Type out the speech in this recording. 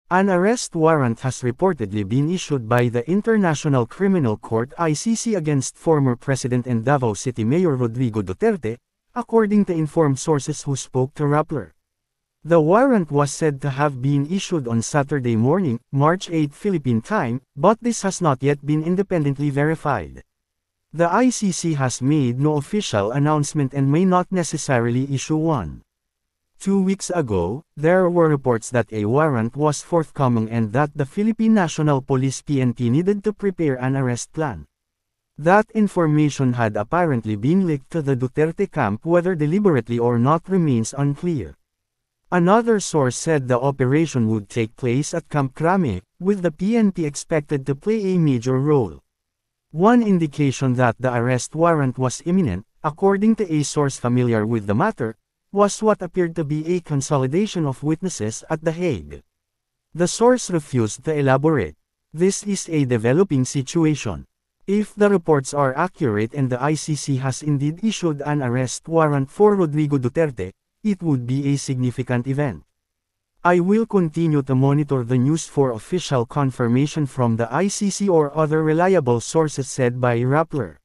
An arrest warrant has reportedly been issued by the International Criminal Court (ICC) against former President and Davao City Mayor Rodrigo Duterte, according to informed sources who spoke to Rappler. The warrant was said to have been issued on Saturday morning, March 8 Philippine time, but this has not yet been independently verified. The ICC has made no official announcement and may not necessarily issue one. 2 weeks ago, there were reports that a warrant was forthcoming and that the Philippine National Police PNP needed to prepare an arrest plan. That information had apparently been leaked to the Duterte camp, whether deliberately or not remains unclear. Another source said the operation would take place at Camp Crame, with the PNP expected to play a major role. One indication that the arrest warrant was imminent, according to a source familiar with the matter, was what appeared to be a consolidation of witnesses at The Hague. The source refused to elaborate. This is a developing situation. If the reports are accurate and the ICC has indeed issued an arrest warrant for Rodrigo Duterte, it would be a significant event. I will continue to monitor the news for official confirmation from the ICC or other reliable sources, said by Rappler.